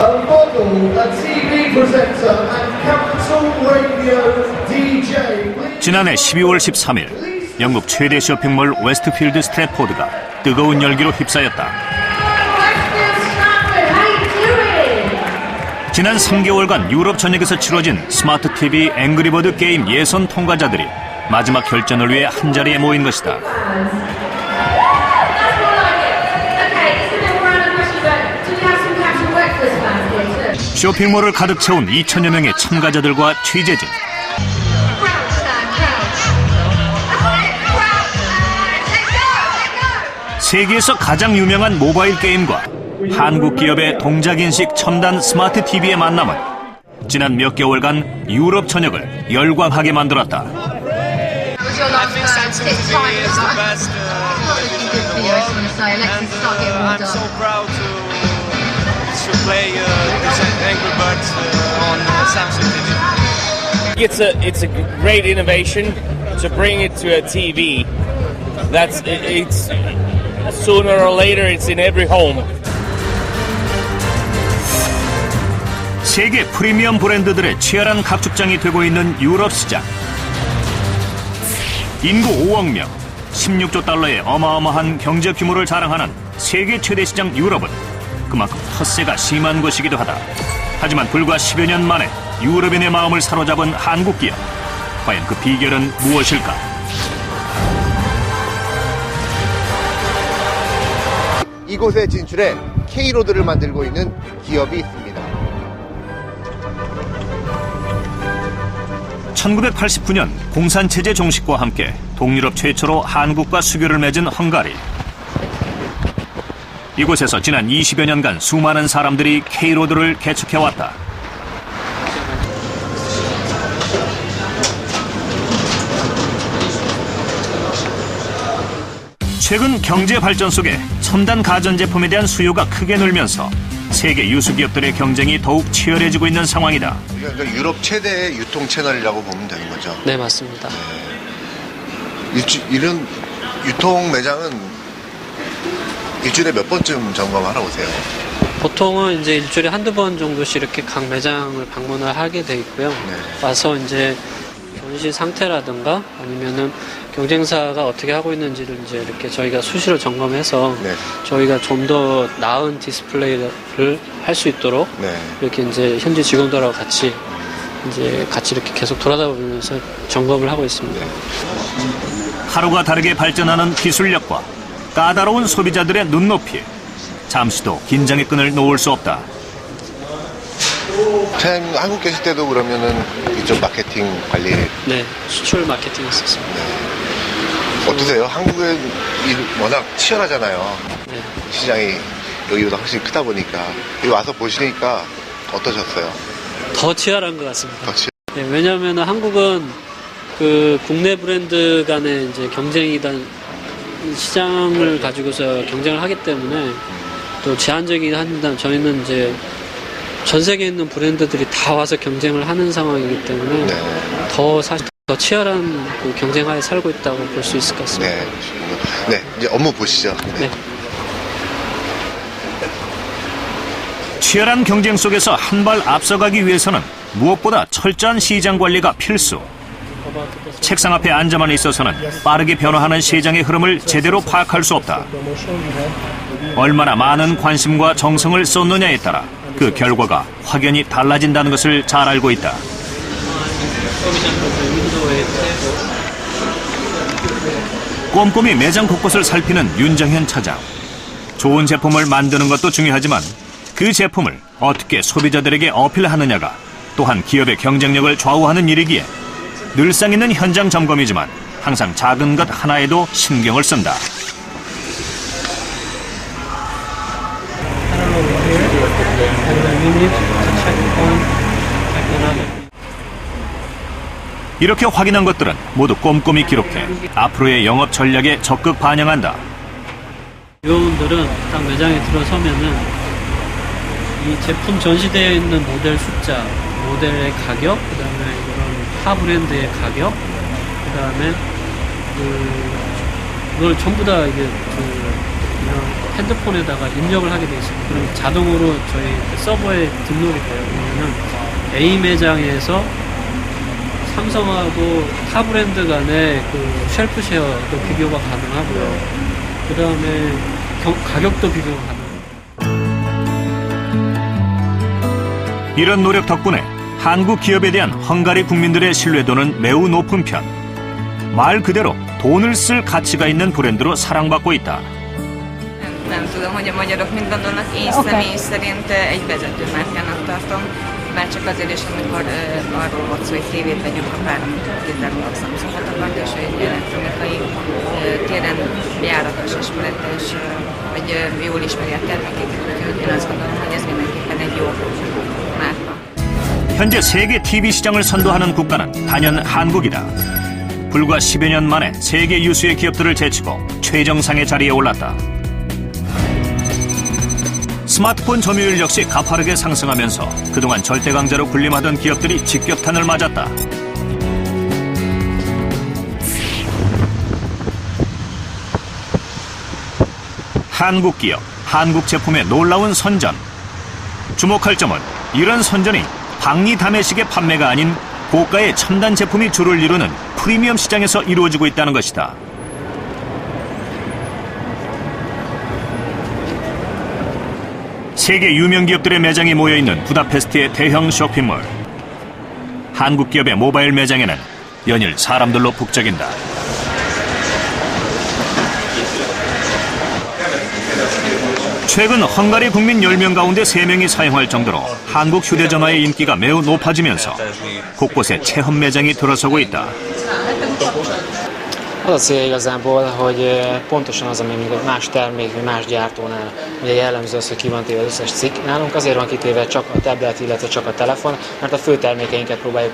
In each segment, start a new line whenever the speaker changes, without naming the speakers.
A model, a TV presenter and capital radio DJ.
지난해 12월 13일 영국 최대 쇼핑몰 웨스트필드 스트랩포드가 뜨거운 열기로 휩싸였다. 지난 3개월간 유럽 전역에서 치러진 스마트 TV 앵그리버드 게임 예선 통과자들이 마지막 결전을 위해 한자리에 모인 것이다. 쇼핑몰을 가득 채운 2천여 명의 참가자들과 취재진. 세계에서 가장 유명한 모바일 게임과 한국 기업의 동작인식 첨단 스마트 TV의 만남은 지난 몇 개월간 유럽 전역을 열광하게 만들었다.
It's a great innovation to bring it to a TV. It's sooner or later it's in every home.
세계 프리미엄 브랜드들의 치열한 각축장이 되고 있는 유럽 시장. 인구 5억 명, 16조 달러의 어마어마한 경제 규모를 자랑하는 세계 최대 시장 유럽은 그만큼 텃세가 심한 곳이기도 하다. 하지만 불과 10여 년 만에 유럽인의 마음을 사로잡은 한국 기업. 과연 그 비결은 무엇일까?
이곳에 진출해 K로드를 만들고 있는 기업이 있습니다.
1989년 공산체제 종식과 함께 동유럽 최초로 한국과 수교를 맺은 헝가리. 이곳에서 지난 20여 년간 수많은 사람들이 K로드를 개척해왔다. 최근 경제 발전 속에 첨단 가전제품에 대한 수요가 크게 늘면서 세계 유수 기업들의 경쟁이 더욱 치열해지고 있는 상황이다.
유럽 최대의 유통 채널이라고 보면 되는 거죠?
네, 맞습니다.
이런 유통 매장은 일주일에 몇 번쯤 점검하러 오세요?
보통은 이제 일주일에 한두 번 정도씩 이렇게 각 매장을 방문을 하게 돼 있고요.
네.
와서 이제 전시 상태라든가 아니면은 경쟁사가 어떻게 하고 있는지를 이제 이렇게 저희가 수시로 점검해서
네.
저희가 좀 더 나은 디스플레이를 할 수 있도록
네.
이렇게 이제 현지 직원들하고 같이 이렇게 계속 돌아다니면서 점검을 하고 있습니다.
하루가 다르게 발전하는 기술력과 까다로운 소비자들의 눈높이. 잠시도 긴장의 끈을 놓을 수 없다.
사장님 한국 계실 때도 그러면은 이쪽 마케팅 관리
네, 수출 마케팅 했었습니다.
어떠세요? 한국은 워낙 치열하잖아요.
네.
시장이 여기보다 훨씬 크다 보니까 여기 와서 보시니까 어떠셨어요?
더 치열한 것 같습니다.
더 치열.
네, 왜냐하면 한국은 그 국내 브랜드 간의 이제 경쟁이단 시장을 가지고서 경쟁을 하기 때문에 또 제한적이긴 한데 저희는 이제 전 세계에 있는 브랜드들이 다 와서 경쟁을 하는 상황이기 때문에
네.
더 사실 더 치열한 그 경쟁하에 살고 있다고 볼 수 있을 것 같습니다.
네. 네, 이제 업무 보시죠. 네.
네.
치열한 경쟁 속에서 한 발 앞서가기 위해서는 무엇보다 철저한 시장 관리가 필수. 책상 앞에 앉아만 있어서는 빠르게 변화하는 시장의 흐름을 제대로 파악할 수 없다. 얼마나 많은 관심과 정성을 쏟느냐에 따라 그 결과가 확연히 달라진다는 것을 잘 알고 있다. 꼼꼼히 매장 곳곳을 살피는 윤정현 차장. 좋은 제품을 만드는 것도 중요하지만 그 제품을 어떻게 소비자들에게 어필하느냐가 또한 기업의 경쟁력을 좌우하는 일이기에 늘상 있는 현장 점검이지만 항상 작은 것 하나에도 신경을 쓴다. 이렇게 확인한 것들은 모두 꼼꼼히 기록해 앞으로의 영업 전략에 적극 반영한다.
요원들은 딱 매장에 들어서면은 이 제품 전시되어 있는 모델 숫자, 모델의 가격, 그다음에 이런 타 브랜드의 가격, 그다음에 그걸 전부 다 이게 이런 핸드폰에다가 입력을 하게 돼 있습니다. 그럼 자동으로 저희 서버에 등록이 돼요. 그러면 A 매장에서 삼성하고 타 브랜드 간의 그 쉘프 쉐어도 비교가 가능하고요. 그 다음에 가격도 비교가 가능합니다.
이런 노력 덕분에 한국 기업에 대한 헝가리 국민들의 신뢰도는 매우 높은 편. 말 그대로 돈을 쓸 가치가 있는 브랜드로 사랑받고 있다.
Nem tudom, hogy a magyarok mit gondolnak. Én személy szerint egy vezető márkának tartom, bár csak azért is, amikor arról volt szó, hogy tévét vegyünk, a párom kizárólag Samsungot akart, és egy elektronikai téren járatos, ismeretes, vagy jól ismeri a termékeket, úgyhogy én azt gondolom, hogy ez mindenképpen egy jó márka.
현재 세계 TV 시장을 선도하는 국가는 단연 한국이다. 불과 10여 년 만에 세계 유수의 기업들을 제치고 최정상의 자리에 올랐다. 스마트폰 점유율 역시 가파르게 상승하면서 그동안 절대 강자로 군림하던 기업들이 직격탄을 맞았다. 한국 기업, 한국 제품의 놀라운 선전. 주목할 점은 이런 선전이 박리담회식의 판매가 아닌 고가의 첨단 제품이 주를 이루는 프리미엄 시장에서 이루어지고 있다는 것이다. 세계 유명 기업들의 매장이 모여있는 부다페스트의 대형 쇼핑몰. 한국 기업의 모바일 매장에는 연일 사람들로 북적인다. 최근 헝가리 국민 10명 가운데 3명이 사용할 정도로 한국 휴대전화의 인기가 매우 높아지면서 곳곳에 체험 매장이 들어서고 있다.
Az a cél igazából, hogy pontosan az, ami még más termék, vagy más gyártónál ugye jellemző az, hogy ki van téve az összes cikk. Nálunk azért van kitéve csak a tablet, illetve csak a telefon, mert a fő termékeinket próbáljuk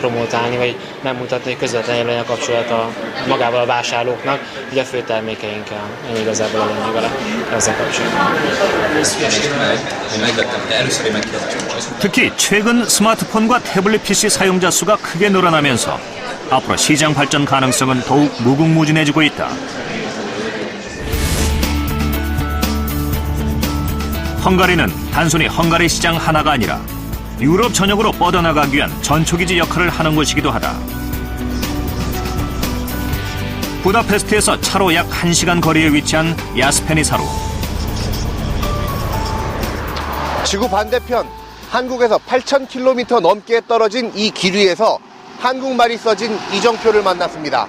promotálni, vagy megmutatni, hogy közvetlenül legyen a kapcsolat magával a vásárlóknak, ugye a fő termékeinkkel. Én igazából a lényeg vele ezzel kapcsolatban.
특히 최근 스마트폰과 태블릿 PC 사용자 수가 크게 늘어나면서 앞으로 시장 발전 가능성은 더욱 무궁무진해지고 있다. 헝가리는 단순히 헝가리 시장 하나가 아니라 유럽 전역으로 뻗어나가기 위한 전초기지 역할을 하는 곳이기도 하다. 부다페스트에서 차로 약 1시간 거리에 위치한 야스페니사루.
지구 반대편 한국에서 8,000km 넘게 떨어진 이 길 위에서 한국말이 써진 이정표를 만났습니다.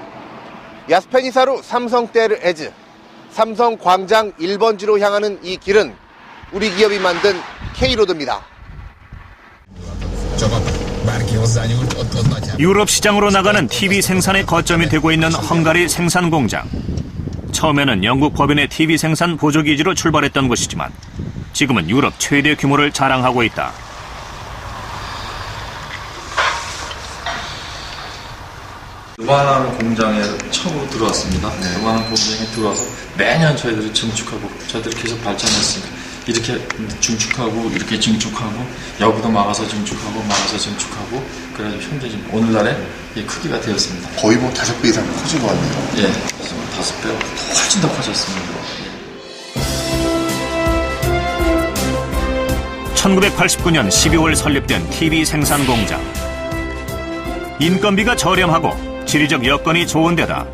야스페니사루 삼성테르 에즈, 삼성 광장 1번지로 향하는 이 길은 우리 기업이 만든 K로드입니다.
유럽 시장으로 나가는 TV 생산의 거점이 되고 있는 헝가리 생산 공장. 처음에는 영국 법인의 TV 생산 보조기지로 출발했던 곳이지만 지금은 유럽 최대 규모를 자랑하고 있다.
요만한 공장에 처음으로 들어왔습니다. 요만한 공장에 들어와서 매년 저희들이 증축하고 저희들이 계속 발전했으니까 이렇게 증축하고 이렇게 증축하고 여기도 막아서 증축하고 막아서 증축하고 그래가지고 현재 지금 오늘날에 이 크기가 되었습니다.
거의 뭐 5배 이상 커진 것 같네요.
예, 5배 훨씬 더 커졌습니다.
1989년 12월 설립된 TV 생산 공장. 인건비가 저렴하고 지리적 여건이 좋은 데다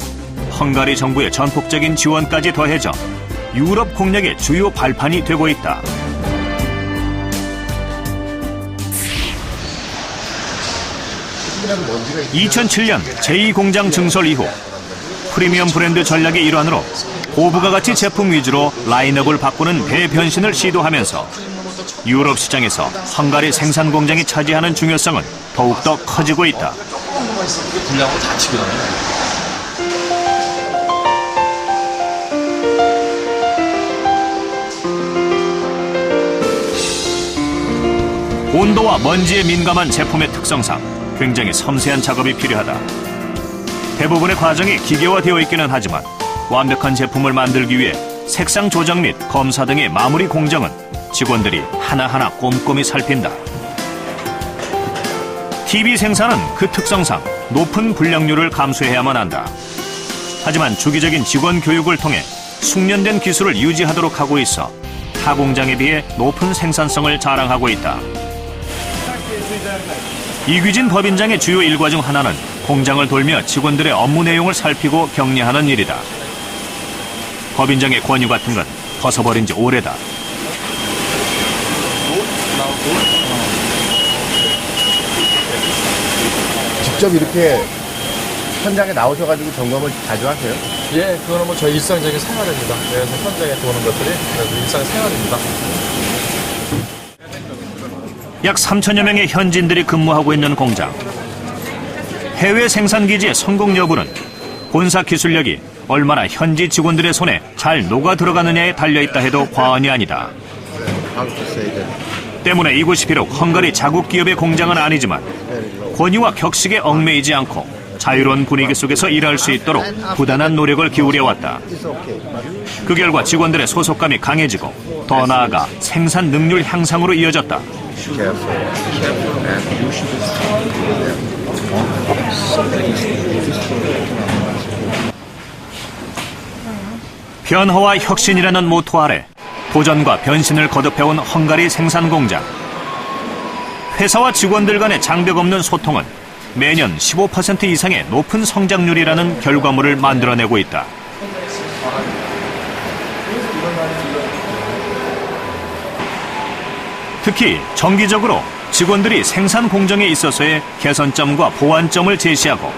헝가리 정부의 전폭적인 지원까지 더해져 유럽 공략의 주요 발판이 되고 있다. 2007년 제2공장 증설 이후 프리미엄 브랜드 전략의 일환으로 고부가 가치 제품 위주로 라인업을 바꾸는 대변신을 시도하면서 유럽 시장에서 헝가리 생산 공장이 차지하는 중요성은 더욱더 커지고 있다.
분량으로 다 치고 다녀요.
온도와 먼지에 민감한 제품의 특성상 굉장히 섬세한 작업이 필요하다. 대부분의 과정이 기계화되어 있기는 하지만 완벽한 제품을 만들기 위해 색상 조정 및 검사 등의 마무리 공정은 직원들이 하나하나 꼼꼼히 살핀다. TV 생산은 그 특성상 높은 불량률을 감수해야만 한다. 하지만 주기적인 직원 교육을 통해 숙련된 기술을 유지하도록 하고 있어 타 공장에 비해 높은 생산성을 자랑하고 있다. 이규진 법인장의 주요 일과 중 하나는 공장을 돌며 직원들의 업무 내용을 살피고 격려하는 일이다. 법인장의 권유 같은 건 벗어버린 지 오래다.
직접 이렇게 현장에 나오셔가지고 점검을 자주 하세요?
예, 그거는 뭐 저희 일상적인 생활입니다. 그래서 현장에 도는 것들이 그래서 일상생활입니다.
약 3천여 명의 현지인들이 근무하고 있는 공장. 해외 생산기지의 성공 여부는 본사 기술력이 얼마나 현지 직원들의 손에 잘 녹아 들어가느냐에 달려있다 해도 과언이 아니다. 때문에 이곳이 비록 헝가리 자국 기업의 공장은 아니지만 권위와 격식에 얽매이지 않고 자유로운 분위기 속에서 일할 수 있도록 부단한 노력을 기울여왔다. 그 결과 직원들의 소속감이 강해지고 더 나아가 생산 능률 향상으로 이어졌다. 변화와 혁신이라는 모토 아래 도전과 변신을 거듭해온 헝가리 생산 공장. 회사와 직원들 간의 장벽 없는 소통은 매년 15% 이상의 높은 성장률이라는 결과물을 만들어내고 있다. 특히 정기적으로 직원들이 생산 공정에 있어서의 개선점과 보완점을 제시하고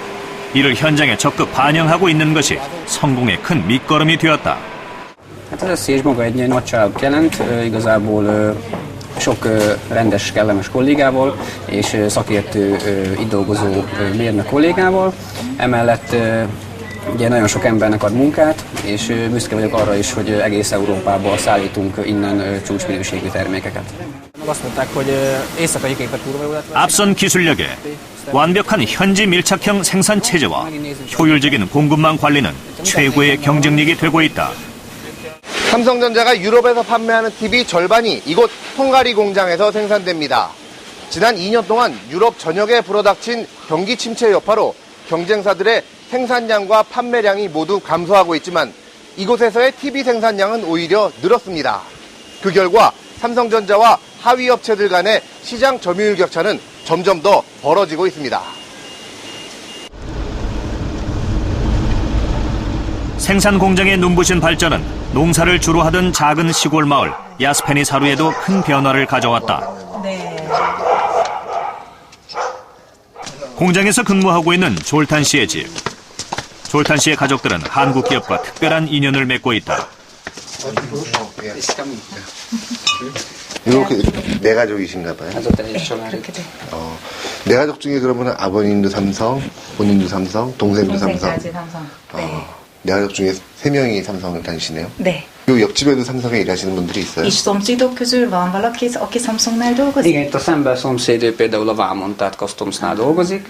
이를 현장에 적극 반영하고 있는 것이 성공의 큰 밑거름이 되었다.
Hát az összes maga egy nagy család jelent, igazából sok rendes, kellemes kollégával és szakértő itt dolgozó mérnök kollégával. Emellett ugye nagyon sok embernek ad munkát, és büszke vagyok arra is, hogy egész Európába szállítunk innen csúcsminőségű termékeket. Azt mondták, hogy éjszakai képet kurva jól lett.
앞선 기술력에 완벽한 현지 밀착형 생산 체제와 효율적인 공급망 관리는 최고의 경쟁력이 되고 있다.
삼성전자가 유럽에서 판매하는 TV 절반이 이곳 헝가리 공장에서 생산됩니다. 지난 2년 동안 유럽 전역에 불어닥친 경기 침체 여파로 경쟁사들의 생산량과 판매량이 모두 감소하고 있지만 이곳에서의 TV 생산량은 오히려 늘었습니다. 그 결과 삼성전자와 하위 업체들 간의 시장 점유율 격차는 점점 더 벌어지고 있습니다.
생산 공장의 눈부신 발전은 농사를 주로 하던 작은 시골 마을 야스페니사루에도 큰 변화를 가져왔다. 공장에서 근무하고 있는 졸탄 씨의 집. 졸탄 씨의 가족들은 한국 기업과 특별한 인연을 맺고 있다.
이렇게 네 가족이신가 봐요. 네 가족 중에 그러면 아버님도 삼성, 본인도 삼성, 동생도 삼성. 네 가족 중에 3명이 삼성을 다니시네요.
네.
요 옆집에도 삼성에 일하시는 분들이 있어요?
És szomszédok közül van valaki, aki Samsungnál dolgozik?
Igen, itt a szemben szomszéd, ő például a Vámon, tehát Customsnál dolgozik,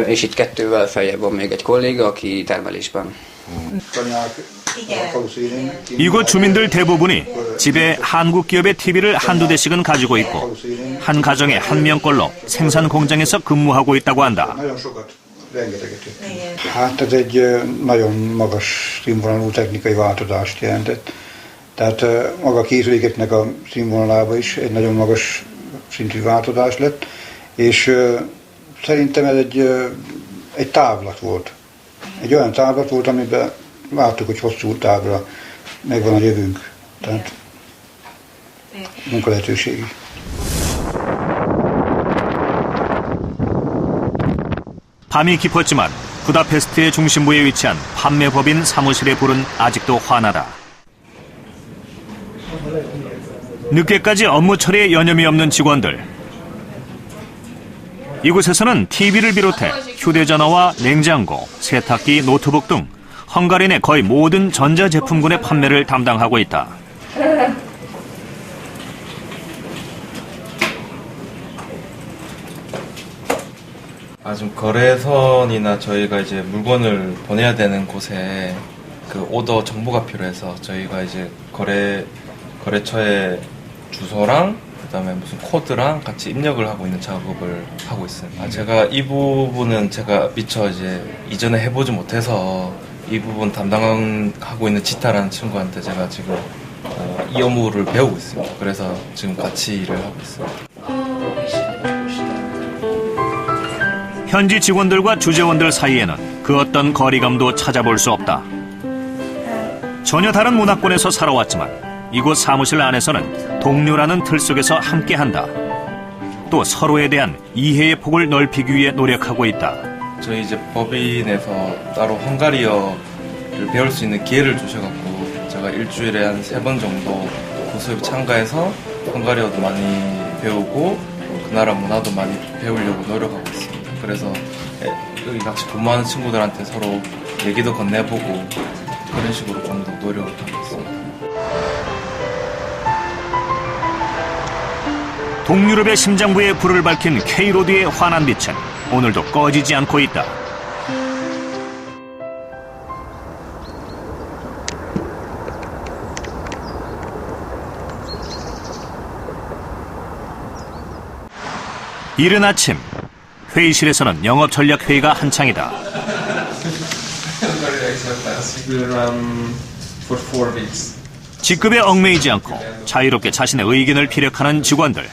és itt 2-vel feljebb van még egy kolléga, aki termelésben.
이곳 주민들 대부분이 집에 한국 기업의 TV를 한두 대씩은 가지고 있고 한 가정에 한 명꼴로 생산 공장에서 근무하고 있다고 한다.
Hát ez egy nagyon magas színvonalú technikai változást jelentett. Tehát maga a készülékeknek a színvonalába is egy nagyon magas szintű változás lett, és szerintem ez egy távlat volt. Egy olyan távlat volt, amiben láttuk, hogy hosszú távra megvan a jövőnk. Tehát munkalehetőségi.
밤이 깊었지만 부다페스트의 중심부에 위치한 판매법인 사무실의 불은 아직도 환하다. 늦게까지 업무 처리에 여념이 없는 직원들. 이곳에서는 TV를 비롯해 휴대전화와 냉장고, 세탁기, 노트북 등 헝가리 내 거의 모든 전자제품군의 판매를 담당하고 있다.
좀 거래선이나 저희가 이제 물건을 보내야 되는 곳에 그 오더 정보가 필요해서 저희가 이제 거래처의 주소랑 그다음에 무슨 코드랑 같이 입력을 하고 있는 작업을 하고 있어요. 제가 이 부분은 제가 미처 이제 이전에 해보지 못해서
이 부분 담당하고 있는 지타라는 친구한테 제가 지금 이 업무를 배우고 있습니다. 그래서 지금 같이 일을 하고 있습니다.
현지 직원들과 주재원들 사이에는 그 어떤 거리감도 찾아볼 수 없다. 전혀 다른 문화권에서 살아왔지만 이곳 사무실 안에서는 동료라는 틀 속에서 함께한다. 또 서로에 대한 이해의 폭을 넓히기 위해 노력하고 있다.
저희 이제 법인에서 따로 헝가리어를 배울 수 있는 기회를 주셔갖고 제가 일주일에 한 3번 정도 그 수업에 참가해서 헝가리어도 많이 배우고 그 나라 문화도 많이 배우려고 노력하고 있습니다. 그래서 여기 같이 근무하는 친구들한테 서로 얘기도 건네보고 그런 식으로 좀 더 노력을 하고 있습니다.
동유럽의 심장부에 불을 밝힌 K로드의 환한 빛은 오늘도 꺼지지 않고 있다. 이른 아침, 회의실에서는 영업 전략 회의가 한창이다. 직급에 얽매이지 않고 자유롭게 자신의 의견을 피력하는 직원들.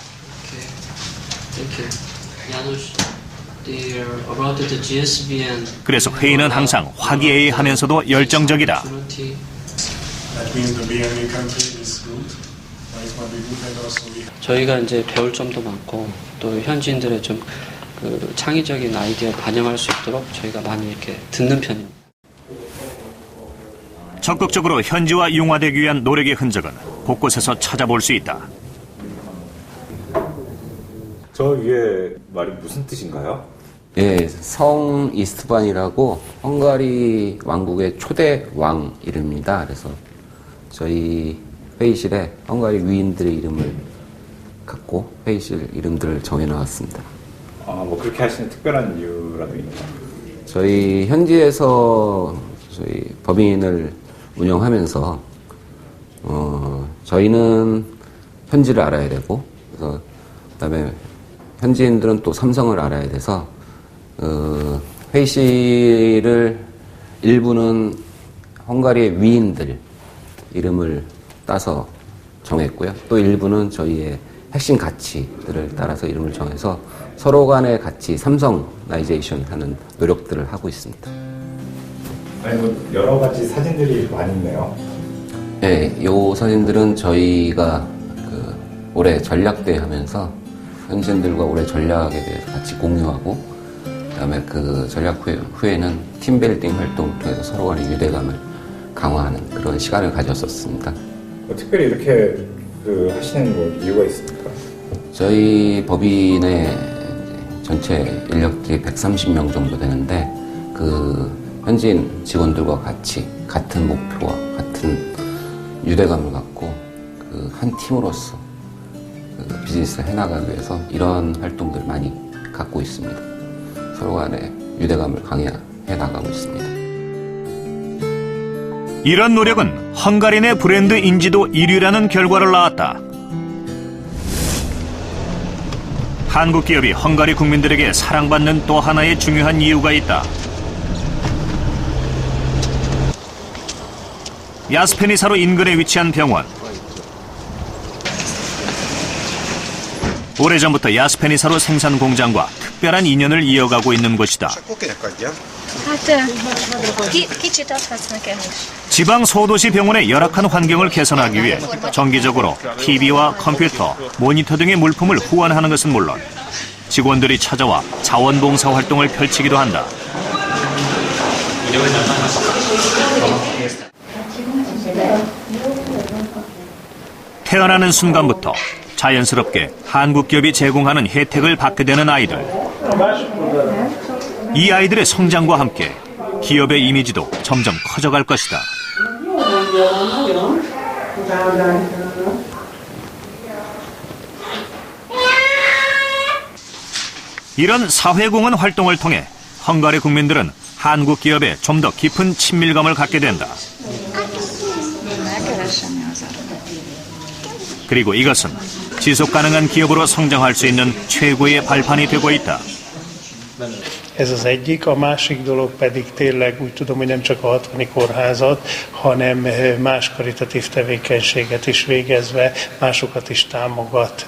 그래서 회의는 항상 화기애애하면서도 열정적이다.
저희가 이제 배울 점도 많고 또 현지인들의 좀 그 창의적인 아이디어를 반영할 수 있도록 저희가 많이 이렇게 듣는 편입니다.
적극적으로 현지와 융화되기 위한 노력의 흔적은 곳곳에서 찾아볼 수 있다.
저 위에 말이 무슨 뜻인가요?
예, 성 이스트반이라고 헝가리 왕국의 초대 왕 이름입니다. 그래서 저희 회의실에 헝가리 위인들의 이름을 갖고 회의실 이름들을 정해놓았습니다.
뭐 그렇게 하시는 특별한 이유라도 있나요?
저희 현지에서 저희 법인을 운영하면서 저희는 현지를 알아야 되고, 그래서 그다음에 현지인들은 또 삼성을 알아야 돼서 회의실을 일부는 헝가리의 위인들 이름을 따서 정했고요. 또 일부는 저희의 핵심 가치들을 따라서 이름을 정해서 서로 간의 가치 삼성나이제이션 하는 노력들을 하고 있습니다.
아니, 여러 가지 사진들이 많이 있네요.
네, 이 사진들은 저희가 올해 전략대회 하면서 현지인들과 올해 전략에 대해서 같이 공유하고, 그다음에 그 전략 후에는 팀빌딩 활동을 통해서 서로 간의 유대감을 강화하는 그런 시간을 가졌었습니다.
특별히 이렇게 하시는 이유가 있습니까?
저희 법인의 전체 인력들이 130명 정도 되는데 그 현지인 직원들과 같이 같은 목표와 같은 유대감을 갖고 한 팀으로서 비즈니스를 해나가기 위해서 이런 활동들을 많이 갖고 있습니다. 서로 간의 유대감을 강화해 나가고 있습니다.
이런 노력은 헝가리 내 브랜드 인지도 1위라는 결과를 낳았다. 한국 기업이 헝가리 국민들에게 사랑받는 또 하나의 중요한 이유가 있다. 야스페니사로 인근에 위치한 병원. 오래전부터 야스페니사로 생산 공장과 특별한 인연을 이어가고 있는 곳이다. 지방 소도시 병원의 열악한 환경을 개선하기 위해 정기적으로 TV와 컴퓨터, 모니터 등의 물품을 후원하는 것은 물론 직원들이 찾아와 자원봉사 활동을 펼치기도 한다. 태어나는 순간부터 자연스럽게 한국 기업이 제공하는 혜택을 받게 되는 아이들. 이 아이들의 성장과 함께 기업의 이미지도 점점 커져갈 것이다. 이런 사회공헌 활동을 통해 헝가리 국민들은 한국 기업에 좀 더 깊은 친밀감을 갖게 된다. 그리고 이것은 지속 가능한 기업으로 성장할 수 있는 최고의 발판이 되고 있다.
Ez az egyik, a másik dolog pedig tényleg úgy tudom, hogy nem csak a 60. kórházat, hanem más karitatív tevékenységet is végezve, másokat is támogat,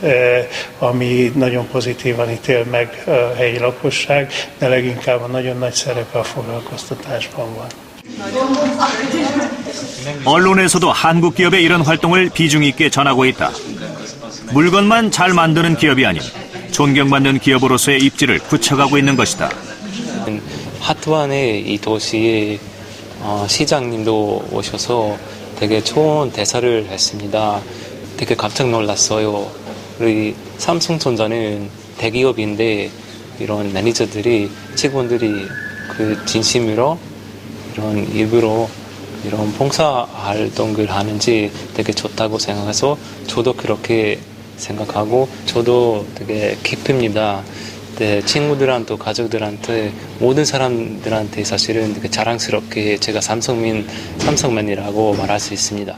ami nagyon pozitívan ítél meg a helyi lakosság, de leginkább a nagyon nagy szerepe a foglalkoztatásban van.
언론에서도 한국 기업의 이런 활동을 비중 있게 전하고 있다. 물건만 잘 만드는 기업이 아닌 존경받는 기업으로서의 입지를 굳혀가고 있는 것이다.
하트완의 이 도시에 시장님도 오셔서 되게 좋은 대사를 했습니다. 되게 깜짝 놀랐어요. 우리 삼성전자는 대기업인데 이런 매니저들이 직원들이 그 진심으로 이런 일부러 이런 봉사활동을 하는지 되게 좋다고 생각해서 저도 그렇게 생각하고 저도 되게 기쁩니다. 네, 친구들한테 가족들한테 모든 사람들한테 사실은 되게 자랑스럽게 제가 삼성맨이라고 말할 수 있습니다.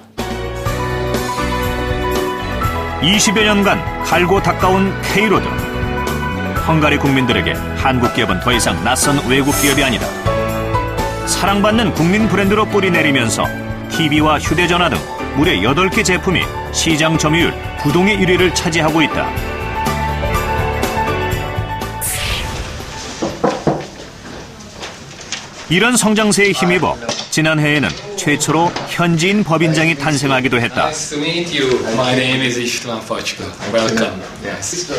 20여 년간 갈고 닦아온 K로드. 헝가리 국민들에게 한국 기업은 더 이상 낯선 외국 기업이 아니다. 사랑받는 국민 브랜드로 뿌리내리면서 TV와 휴대전화 등 무려 8개 제품이 시장 점유율 부동의 1위를 차지하고 있다. 이런 성장세에 힘입어 지난해에는 최초로 현지인 법인장이 탄생하기도 했다.
Nice to meet you. My name is István Facska. Welcome. Yes.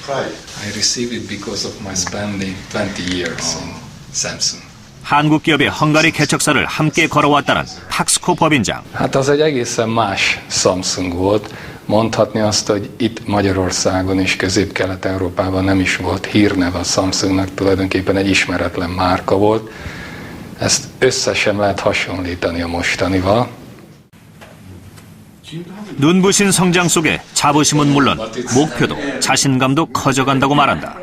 I received it because of my spending 20 years in Samsung.
한국 기업의 헝가리 개척사를 함께 걸어왔다는 탁스코 법인장.
Hát az egy egészen más Samsung volt. Mondhatni azt, hogy itt Magyarországon és Közép-Kelet-Európában nem is volt hírneve a Samsungnak, tulajdonképpen egy ismeretlen márka volt. Ezt össze sem lehet hasonlítani a mostanival.
눈부신 성장 속에 자부심은 물론 목표도 자신감도 커져간다고 말한다.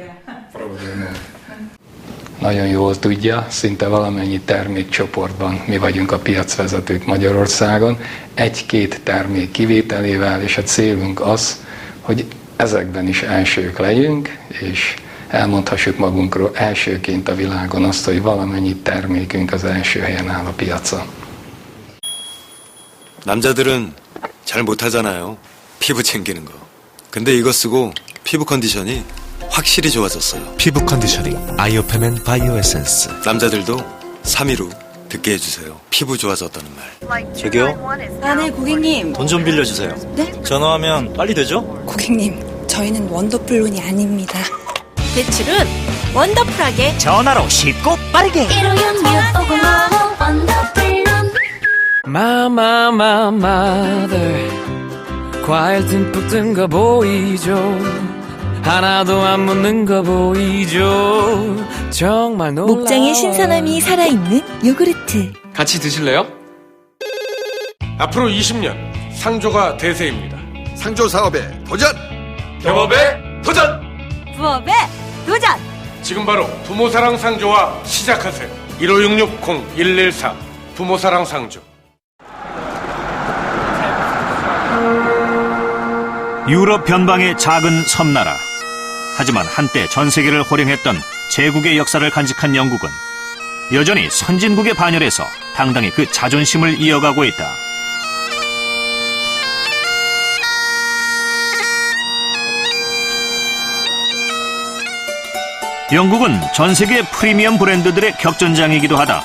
Nagyon jól tudja, szinte valamennyi termékcsoportban mi vagyunk a piacvezetők Magyarországon, egy-két termék kivételével, és a célunk az, hogy ezekben is elsők legyünk, és elmondhassuk magunkról elsőként a világon azt, hogy valamennyi termékünk az első helyen áll a piacon.
남자들은 잘 못하잖아요. 피부 챙기는 거. 근데 이거 쓰고 피부 컨디션이 확실히 좋아졌어요.
피부 컨디셔닝 아이오페멘 바이오 에센스.
남자들도 3위로 듣게 해주세요. 피부 좋아졌다는 말.
저기요?
네, 고객님.
돈 좀 빌려주세요.
네?
전화하면 빨리 되죠?
고객님, 저희는 원더풀론이 아닙니다.
대출은 원더풀하게
전화로 쉽고 빠르게.
1566-5055 원더풀론.
마마마마들 과일 듬뿍 든 거 보이죠? 하나도 안 묻는 거 보이죠? 정말 놀라워요.
목장의 신선함이 살아있는 요구르트.
같이 드실래요?
앞으로 20년 상조가 대세입니다.
상조 사업에 도전!
경업에 도전!
부업에 도전!
지금 바로 부모사랑 상조와 시작하세요. 1566-0114 부모사랑 상조.
유럽 변방의 작은 섬나라. 하지만 한때 전 세계를 호령했던 제국의 역사를 간직한 영국은 여전히 선진국의 반열에서 당당히 그 자존심을 이어가고 있다. 영국은 전 세계 프리미엄 브랜드들의 격전장이기도 하다.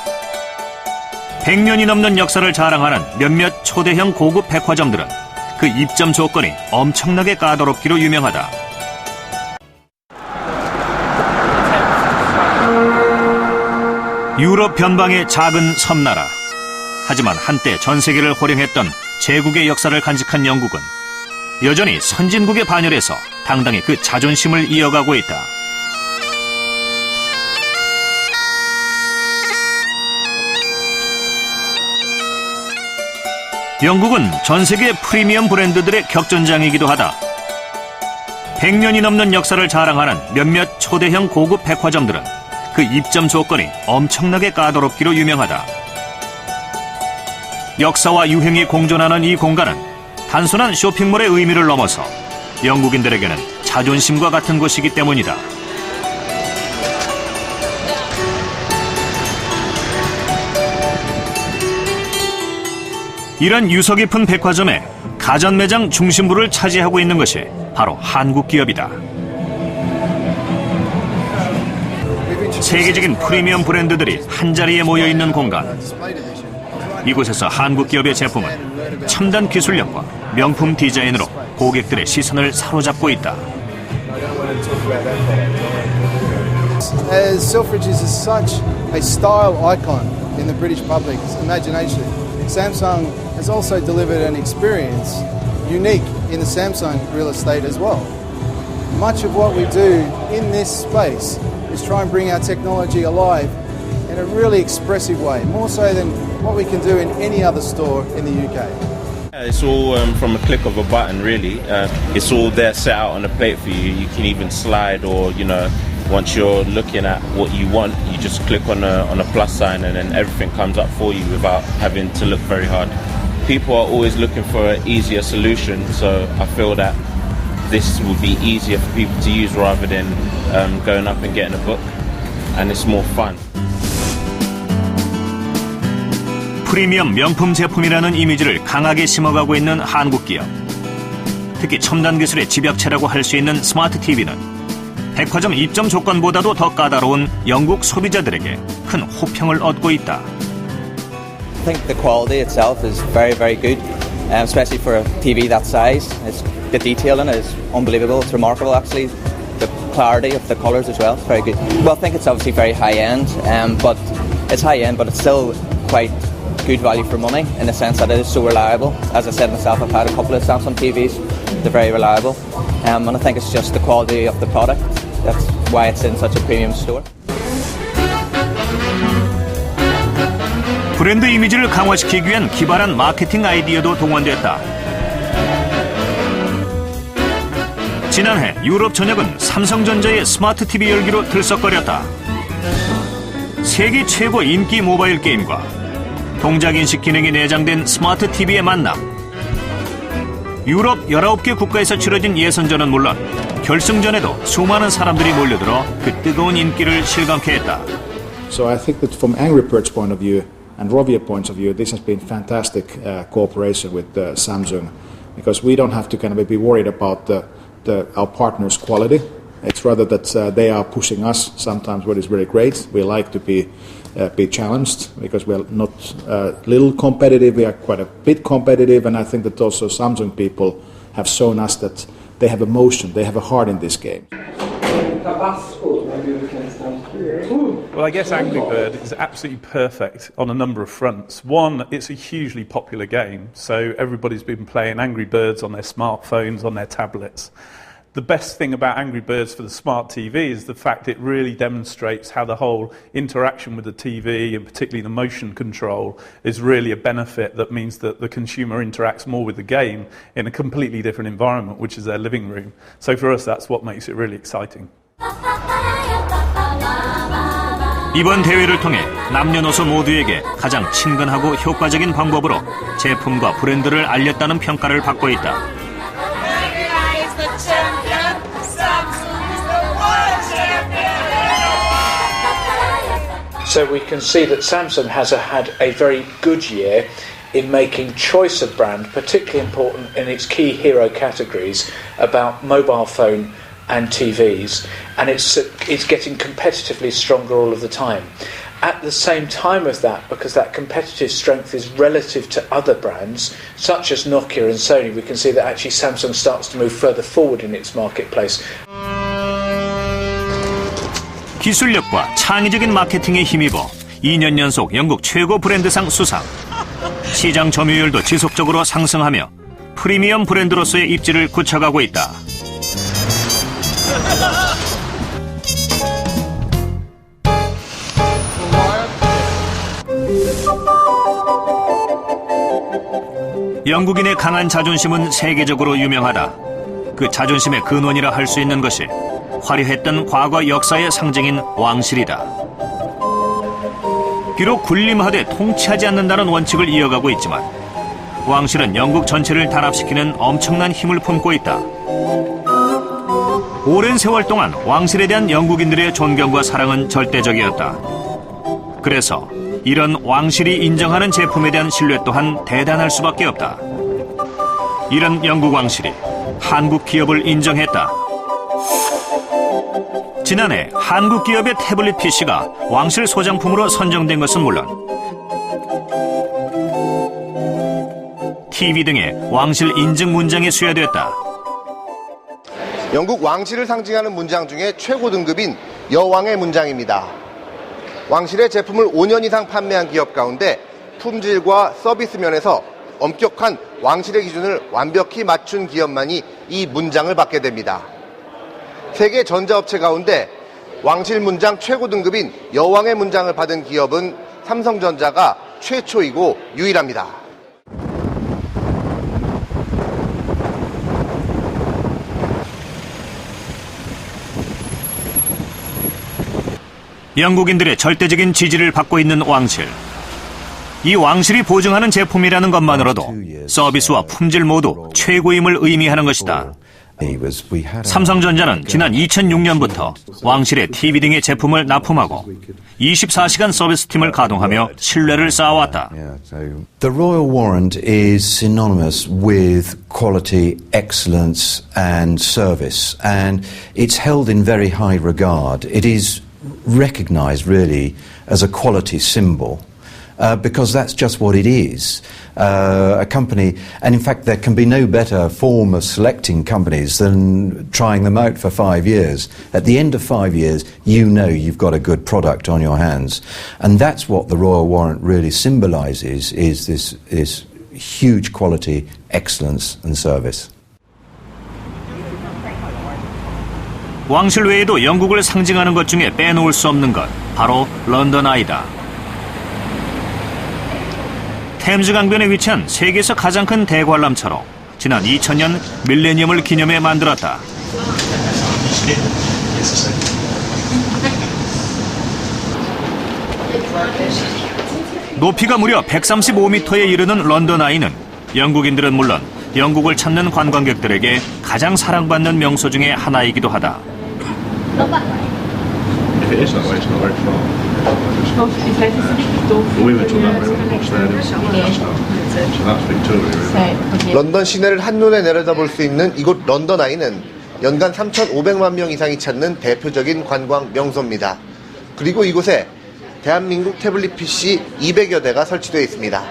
100년이 넘는 역사를 자랑하는 몇몇 초대형 고급 백화점들은 그 입점 조건이 엄청나게 까다롭기로 유명하다. 유럽 변방의 작은 섬나라. 하지만 한때 전 세계를 호령했던 제국의 역사를 간직한 영국은 여전히 선진국의 반열에서 당당히 그 자존심을 이어가고 있다. 영국은 전 세계 프리미엄 브랜드들의 격전장이기도 하다. 100년이 넘는 역사를 자랑하는 몇몇 초대형 고급 백화점들은 그 입점 조건이 엄청나게 까다롭기로 유명하다. 역사와 유행이 공존하는 이 공간은 단순한 쇼핑몰의 의미를 넘어서 영국인들에게는 자존심과 같은 곳이기 때문이다. 이런 유서 깊은 백화점에 가전 매장 중심부를 차지하고 있는 것이 바로 한국 기업이다. 세계적인 프리미엄 브랜드들이 한자리에 모여 있는 공간. 이곳에서 한국 기업의 제품은 첨단 기술력과 명품 디자인으로 고객들의 시선을 사로잡고 있다.
As Selfridges is such a style icon in the British public's imagination, Samsung has also delivered an experience unique in the Samsung real estate as well. Much of what we do in this space is try and bring our technology alive in a really expressive way, more so than what we can do in any other store in the UK.
It's all from a click of a button, really. It's all there set out on a plate for you. You can even slide, or once you're looking at what you want, you just click on a plus sign, and then everything comes up for you without having to look very hard. People are always looking for an easier solution, so I feel that this will be easier for people to use rather than going up and getting a book, and it's more fun.
프리미엄 명품 제품이라는 이미지를 강하게 심어가고 있는 한국 기업. 특히 첨단 기술의 집약체라고 할 수 있는 스마트 TV는 백화점 입점 조건보다도 더 까다로운 영국 소비자들에게 큰 호평을 얻고 있다.
I think the quality itself is very, very good, especially for a TV that size. The detail in it is unbelievable. It's remarkable, actually. The clarity of the colours as well, it's very good. Well, I think it's obviously very high-end, but it's high-end, but it's still quite good value for money in the sense that it is so reliable. As I said myself, I've had a couple of Samsung TVs. They're very reliable, and I think it's just the quality of the product. That's why it's in such a premium store.
브랜드 이미지를 강화시키기 위한 기발한 마케팅 아이디어도 동원됐다. 지난해 유럽 전역은 삼성전자의 스마트 TV 열기로 들썩거렸다. 세계 최고 인기 모바일 게임과 동작인식 기능이 내장된 스마트 TV의 만남. 유럽 19개 국가에서 치러진 예선전은 물론 결승전에도 수많은 사람들이 몰려들어 그 뜨거운 인기를 실감케 했다.
So I think that from Angry Birds point of view and Rovia point of view, this has been fantastic cooperation with Samsung, because we don't have to kind of be worried about our partners' quality. It's rather that they are pushing us sometimes, what is very great. We like to be challenged because we are not little competitive. We are quite a bit competitive, and I think that also Samsung people have shown us that they have emotion, they have a heart in this game.
Well, I guess Angry Bird is absolutely perfect on a number of fronts. One, it's a hugely popular game, so everybody's been playing Angry Birds on their smartphones, on their tablets. The best thing about Angry Birds for the smart TV is the fact it really demonstrates how the whole interaction with the TV, and particularly the motion control, is really a benefit that means that the consumer interacts more with the game in a completely different environment, which is their living room. So for us, that's what makes it really exciting.
이번 대회를 통해 남녀노소 모두에게 가장 친근하고 효과적인 방법으로 제품과 브랜드를 알렸다는 평가를 받고 있다.
So we can see that Samsung has had a very good year in making choice of brand, particularly important in its key hero categories about mobile phone and TVs, and it's getting competitively stronger all of the time. At the same time of that, because that competitive strength is relative to other brands, such as Nokia and Sony, we can see that actually Samsung starts to move further forward in its marketplace.
기술력과 창의적인 마케팅에 힘입어 2년 연속 영국 최고 브랜드상 수상. 시장 점유율도 지속적으로 상승하며 프리미엄 브랜드로서의 입지를 굳혀가고 있다. 영국인의 강한 자존심은 세계적으로 유명하다. 그 자존심의 근원이라 할 수 있는 것이 화려했던 과거 역사의 상징인 왕실이다. 비록 군림하되 통치하지 않는다는 원칙을 이어가고 있지만 왕실은 영국 전체를 단합시키는 엄청난 힘을 품고 있다. 오랜 세월 동안 왕실에 대한 영국인들의 존경과 사랑은 절대적이었다. 그래서 이런 왕실이 인정하는 제품에 대한 신뢰 또한 대단할 수밖에 없다. 이런 영국 왕실이 한국 기업을 인정했다. 지난해 한국 기업의 태블릿 PC가 왕실 소장품으로 선정된 것은 물론 TV 등의 왕실 인증 문장이 수여됐다.
영국 왕실을 상징하는 문장 중에 최고 등급인 여왕의 문장입니다. 왕실의 제품을 5년 이상 판매한 기업 가운데 품질과 서비스 면에서 엄격한 왕실의 기준을 완벽히 맞춘 기업만이 이 문장을 받게 됩니다. 세계 전자업체 가운데 왕실 문장 최고 등급인 여왕의 문장을 받은 기업은 삼성전자가 최초이고 유일합니다.
영국인들의 절대적인 지지를 받고 있는 왕실. 이 왕실이 보증하는 제품이라는 것만으로도 서비스와 품질 모두 최고임을 의미하는 것이다. 삼성전자는 지난 2006년부터 왕실의 TV 등의 제품을 납품하고 24시간 서비스팀을 가동하며 신뢰를 쌓아왔다.
The Royal Warrant is synonymous with quality, excellence and service, and it's held in very high regard. It is recognized really as a quality symbol because that's just what it is. A company, and in fact there can be no better form of selecting companies than trying them out for 5 years. At the end of 5 years, you know you've got a good product on your hands. And that's what the Royal Warrant really symbolises, is this huge quality, excellence and service.
왕실 외에도 영국을 상징하는 것 중에 빼놓을 수 없는 것, 바로 런던 아이다. 템즈 강변에 위치한 세계에서 가장 큰 대관람차로 지난 2000년 밀레니엄을 기념해 만들었다. 높이가 무려 135m에 이르는 런던 아이는 영국인들은 물론 영국을 찾는 관광객들에게 가장 사랑받는 명소 중에 하나이기도 하다.
If it is that way, it's not very far. We went to that river across there, didn't we? So that's Victoria River.
런던 시내를 한눈에 내려다볼 수 있는 이곳 런던 아이는 연간 3,500만 명 이상이 찾는 대표적인 관광 명소입니다. 그리고 이곳에 대한민국 태블릿 PC 200여 대가 설치되어 있습니다.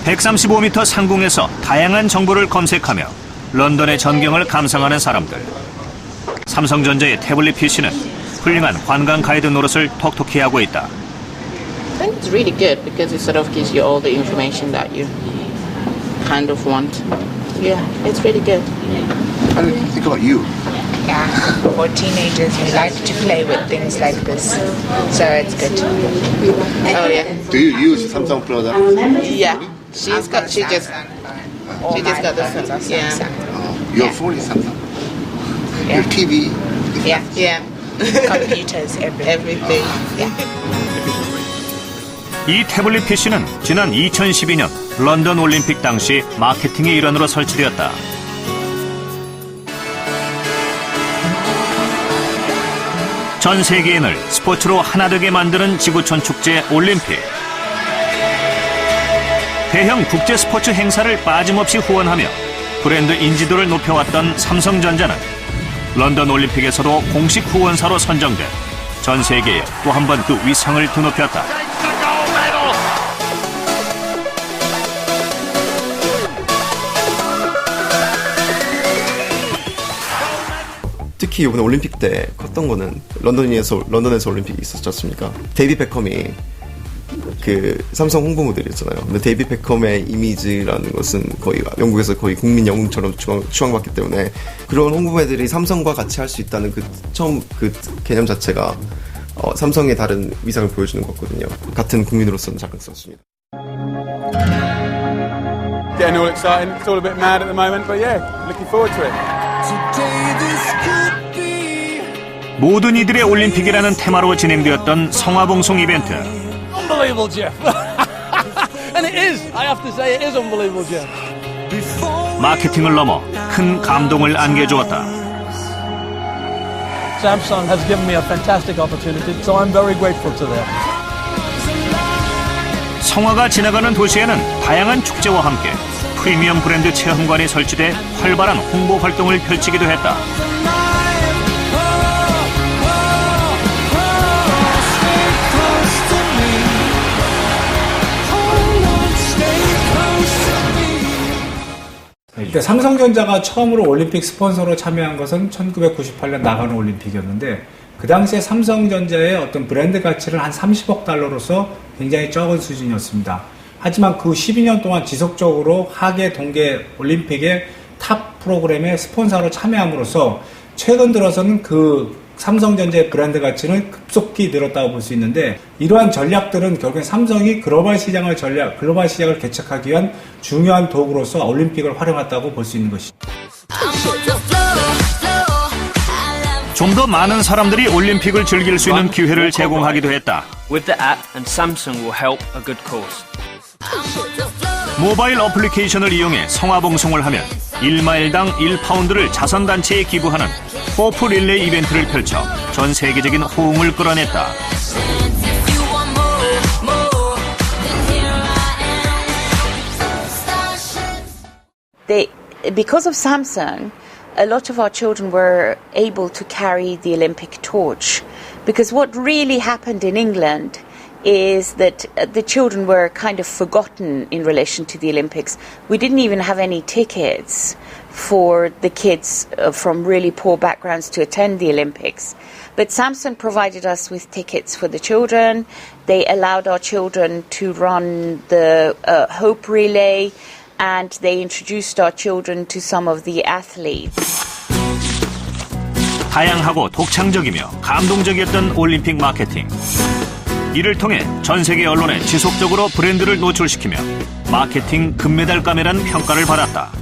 135m 상공에서 다양한 정보를 검색하며 런던의 전경을 감상하는 사람들. 삼성전자의 태블릿 PC는 훌륭한 관광 가이드 노릇을 톡톡히 하고 있다.
I think it's really good because it sort of gives you all the information that you kind of want. Yeah, it's really good.
How do you think about you?
Yeah, for teenagers, we like to play with things like this, so it's good.
Oh yeah.
Do you use Samsung product?
Yeah, she just got the Samsung. Yeah.
Your phone is Samsung. Your TV.
Yeah.
Computers, everything.
Yeah.
이 태블릿 PC는 지난 2012년 런던 올림픽 당시 마케팅의 일환으로 설치되었다. 전 세계인을 스포츠로 하나 되게 만드는 지구촌 축제 올림픽. 대형 국제 스포츠 행사를 빠짐없이 후원하며 브랜드 인지도를 높여왔던 삼성전자는 런던 올림픽에서도 공식 후원사로 선정돼 전 세계에 또 한 번 그 위상을 드높였다.
특히 이번에 올림픽 때 컸던 거는 런던에서 올림픽이 있었지 않습니까? 데이비 베컴이 그 삼성 홍보 모델이었잖아요. 근데 데이비 베컴의 이미지라는 것은 거의 영국에서 거의 국민 영웅처럼 추앙받기 때문에 그런 홍보 모델이 삼성과 같이 할 수 있다는 그 처음 그 개념 자체가 삼성의 다른 위상을 보여주는 거거든요. 같은 국민으로서는 자랑스럽습니다.
Getting all excited. It's all a bit mad at the moment, but yeah, looking forward to it.
모든 이들의 올림픽이라는 테마로 진행되었던 성화봉송 이벤트.
Unbelievable, Jeff. And it is. I have to say, it is unbelievable, Jeff.
마케팅을 넘어 큰 감동을 안겨주었다.
Samsung has given me a fantastic opportunity, so I'm very grateful to them.
성화가 지나가는 도시에는 다양한 축제와 함께 프리미엄 브랜드 체험관이 설치돼 활발한 홍보 활동을 펼치기도 했다.
일단 삼성전자가 처음으로 올림픽 스폰서로 참여한 것은 1998년 나가노 올림픽이었는데 그 당시에 삼성전자의 어떤 브랜드 가치는 한 30억 달러로서 굉장히 적은 수준이었습니다. 하지만 그 12년 동안 지속적으로 하계 동계 올림픽의 탑 프로그램에 스폰서로 참여함으로써 최근 들어서는 그 삼성전자의 브랜드 가치는 급속히 늘었다고 볼 수 있는데 이러한 전략들은 결국엔 삼성이 글로벌 시장을 개척하기 위한 중요한 도구로서 올림픽을 활용했다고 볼 수 있는 것이죠.
좀 더 많은 사람들이 올림픽을 즐길 수 있는 기회를 제공하기도 했다.
With the app and Samsung will help a good cause.
모바일 어플리케이션을 이용해 성화봉송을 하면 1마일당 1파운드를 자선단체에 기부하는 호프 릴레이 이벤트를 펼쳐 전 세계적인 호응을 끌어냈다.
Because of Samsung, a lot of our children were able to carry the Olympic torch. Because what really happened in England is that the children were kind of forgotten in relation to the Olympics. We didn't even have any tickets for the kids from really poor backgrounds to attend the Olympics. But Samsung provided us with tickets for the children. They allowed our children to run the Hope Relay, and they introduced our children to some of the athletes.
다양하고 독창적이며 감동적이었던 올림픽 마케팅. 이를 통해 전 세계 언론에 지속적으로 브랜드를 노출시키며 마케팅 금메달감이라는 평가를 받았다.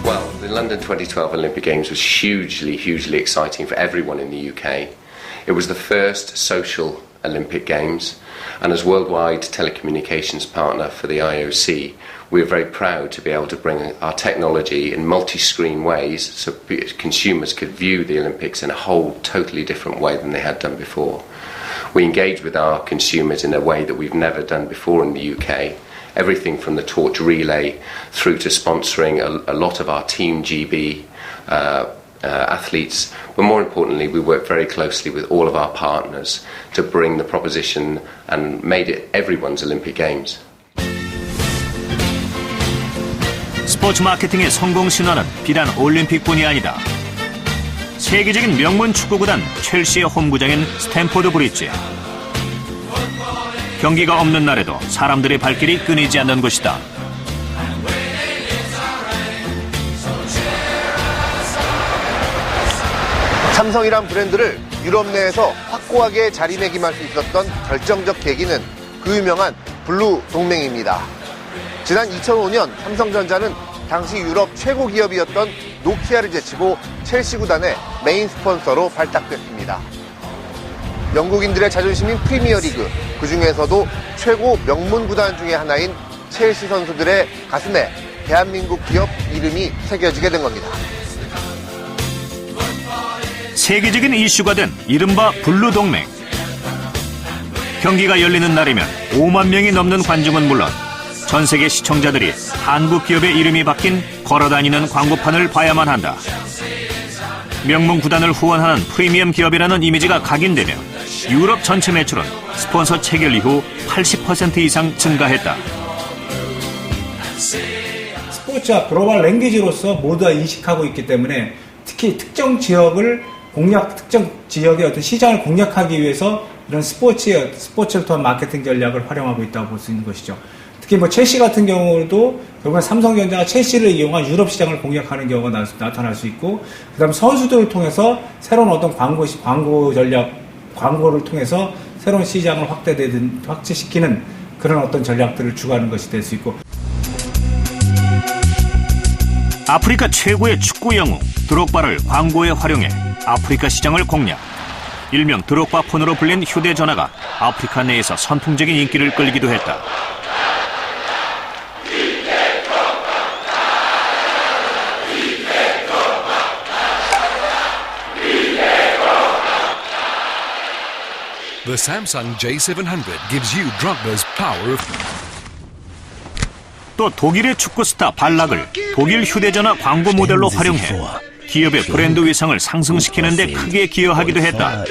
Well, the London 2012 Olympic Games was hugely exciting for everyone in the UK. It was the first social Olympic Games, and as worldwide telecommunications partner for the IOC, we are very proud to be able to bring our technology in multi-screen ways so consumers could view the Olympics in a whole totally different way than they had done before. We engage with our consumers in a way that we've never done before in the UK. Everything from the torch relay through to sponsoring a lot of our Team GB athletes, but more importantly we work very closely with all of our partners to bring the proposition and made it everyone's Olympic Games.
스포츠 마케팅의 성공 신화는 비단 올림픽뿐이 아니다. 세계적인 명문 축구구단 첼시의 홈구장인 스탠포드 브리지. 경기가 없는 날에도 사람들의 발길이 끊이지 않는 곳이다.
삼성이란 브랜드를 유럽 내에서 확고하게 자리매김할 수 있었던 결정적 계기는 그 유명한 블루 동맹입니다. 지난 2005년 삼성전자는 당시 유럽 최고 기업이었던 노키아를 제치고 첼시 구단의 메인 스폰서로 발탁됐습니다. 영국인들의 자존심인 프리미어리그, 그 중에서도 최고 명문 구단 중에 하나인 첼시 선수들의 가슴에 대한민국 기업 이름이 새겨지게 된 겁니다.
세계적인 이슈가 된 이른바 블루 동맹. 경기가 열리는 날이면 5만 명이 넘는 관중은 물론 전 세계 시청자들이 한국 기업의 이름이 박힌 걸어다니는 광고판을 봐야만 한다. 명문 구단을 후원하는 프리미엄 기업이라는 이미지가 각인되며 유럽 전체 매출은 스폰서 체결 이후 80% 이상 증가했다.
스포츠와 글로벌 랭귀지로서 모두 다 인식하고 있기 때문에 특히 특정 지역의 어떤 시장을 공략하기 위해서 이런 스포츠를 통한 마케팅 전략을 활용하고 있다고 볼 수 있는 것이죠. 특히 첼시 같은 경우도 결국은 삼성전자가 첼시를 이용한 유럽 시장을 공략하는 경우가 나타날 수 있고, 그다음 선수들을 통해서 새로운 어떤 광고 전략, 광고를 통해서 새로운 시장을 확대시키는 그런 어떤 전략들을 추구하는 것이 될 수 있고.
아프리카 최고의 축구 영웅 드록바를 광고에 활용해 아프리카 시장을 공략. 일명 드록바 폰으로 불린 휴대전화가 아프리카 내에서 선풍적인 인기를 끌기도 했다.
The Samsung J700 gives you Drogba's power of...
또 독일의 축구 스타 발락을 독일 휴대전화 광고 모델로 활용해 기업의 브랜드 위상을 상승시키는 데 크게 기여하기도 했다.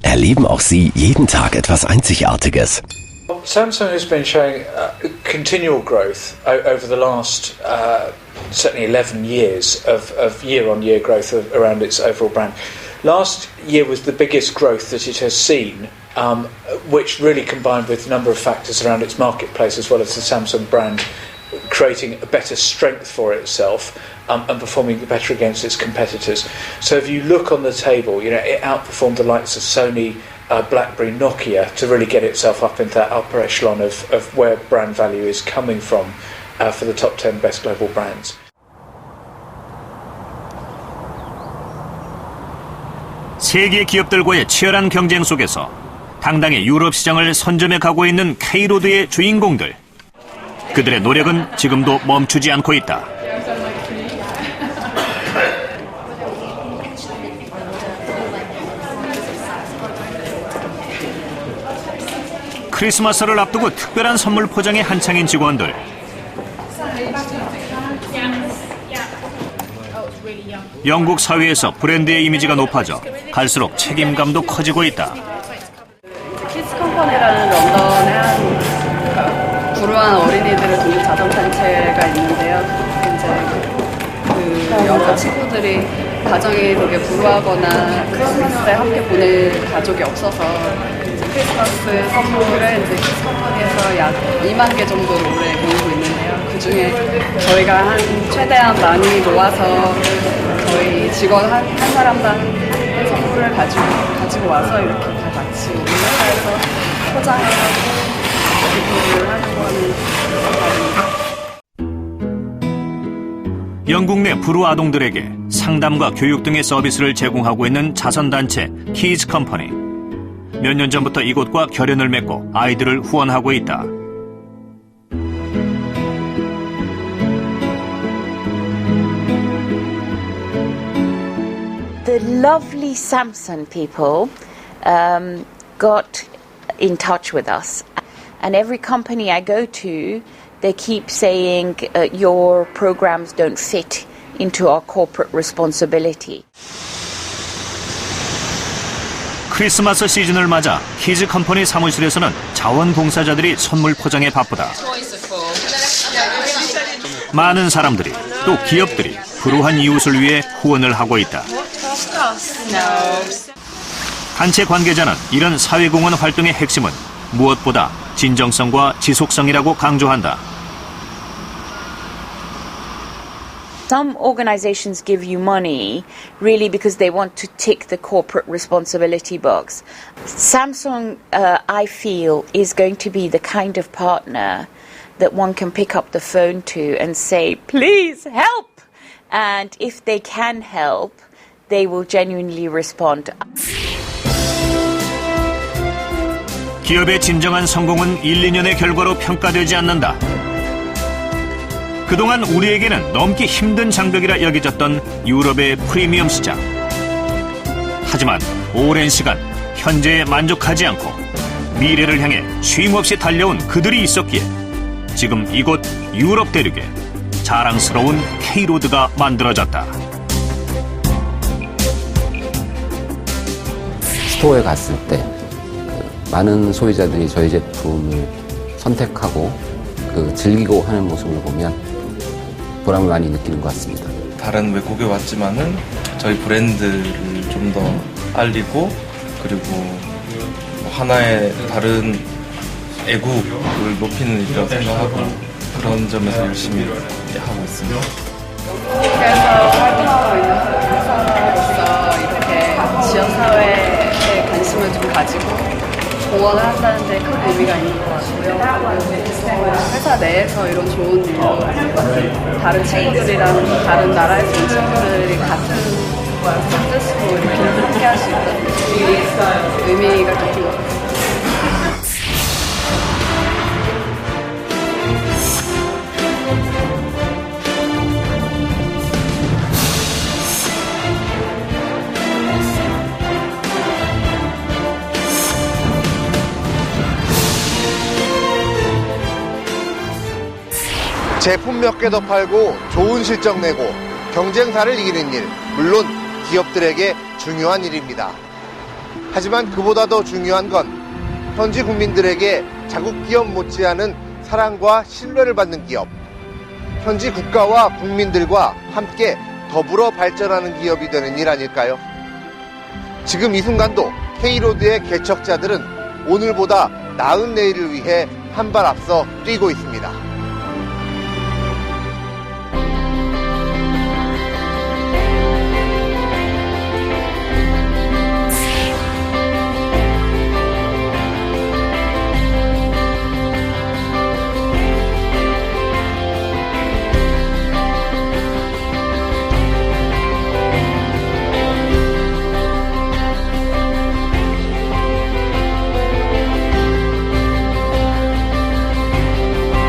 Erleben auch Sie jeden Tag etwas Einzigartiges.
Samsung has been showing continual growth over the last certainly 11 years of year-on-year growth around its overall brand. Last year was the biggest growth that it has seen, which really combined with a number of factors around its marketplace as well as the Samsung brand creating a better strength for itself and performing better against its competitors. So if you look on the table, it outperformed the likes of Sony, BlackBerry, Nokia to really get itself up into that upper echelon of where brand value is coming from for the top 10 best global brands.
세계 기업들과의 치열한 경쟁 속에서 당당히 유럽 시장을 선점해 가고 있는 K로드의 주인공들. 그들의 노력은 지금도 멈추지 않고 있다. 크리스마스를 앞두고 특별한 선물 포장에 한창인 직원들. 영국 사회에서 브랜드의 이미지가 높아져 갈수록 책임감도 커지고 있다.
키즈 컴퍼니라는 런던의 한 불우한 어린이들을 돕는 자선단체가 있는데요. 이제 그 영국 친구들이 가정이 되게 불우하거나 크리스마스 때 함께 보낼 가족이 없어서 크리스마스 선물을 이제 키즈 컴퍼니에서 약 2만 개 정도를 올해 모으고 있는데요. 그 중에 저희가 한 최대한 많이 모아서 저희 직원 한 사람당 한 선물을 가지고 와서 이렇게 다 같이 우리 회사에서 포장해서 기부를 하려고 하는 자리입니다.
영국 내 불우 아동들에게 상담과 교육 등의 서비스를 제공하고 있는 자선단체 키즈 컴퍼니. 몇 년 전부터 이곳과 결연을 맺고 아이들을 후원하고 있다.
The lovely Samsung people got in touch with us, and every company I go to, they keep saying your programs don't fit into our corporate responsibility.
크리스마스 시즌을 맞아 키즈 컴퍼니 사무실에서는 자원봉사자들이 선물 포장에 바쁘다. 많은 사람들이 또 기업들이 불우한 이웃을 위해 후원을 하고 있다. 단체 관계자는 이런 사회공헌 활동의 핵심은 무엇보다 진정성과 지속성이라고 강조한다.
Some organizations give you money really because they want to tick the corporate responsibility box. Samsung, I feel, is going to be the kind of partner that one can pick up the phone to and say, please help! And if they can help, they will genuinely respond.
기업의 진정한 성공은 1, 2년의 결과로 평가되지 않는다. 그동안 우리에게는 넘기 힘든 장벽이라 여겨졌던 유럽의 프리미엄 시장. 하지만 오랜 시간 현재에 만족하지 않고 미래를 향해 쉼없이 달려온 그들이 있었기에 지금 이곳 유럽 대륙에 자랑스러운 K로드가 만들어졌다.
스토어에 갔을 때 많은 소비자들이 저희 제품을 선택하고 즐기고 하는 모습을 보면 보람을 많이 느끼는 것 같습니다.
다른 외국에 왔지만은 저희 브랜드를 좀 더 알리고 그리고 하나의 다른 애국을 높이는 일이라고 생각하고 그런 점에서 열심히 하고 있습니다.
한국에서 활동하고 있는 회사로서 이렇게 지역사회에 관심을 좀 가지고 공헌을 한다는 데 큰 의미가 있는 것 같고요. 회사 내에서 이런 좋은 일로 다른 친구들이랑 다른 나라에서 온 친구들이 같은 뜻으로 이렇게 함께 할 수 있다는 게 의미가 깊은 것 같아요.
제품 몇 개 더 팔고 좋은 실적 내고 경쟁사를 이기는 일, 물론 기업들에게 중요한 일입니다. 하지만 그보다 더 중요한 건 현지 국민들에게 자국 기업 못지않은 사랑과 신뢰를 받는 기업, 현지 국가와 국민들과 함께 더불어 발전하는 기업이 되는 일 아닐까요? 지금 이 순간도 K로드의 개척자들은 오늘보다 나은 내일을 위해 한 발 앞서 뛰고 있습니다.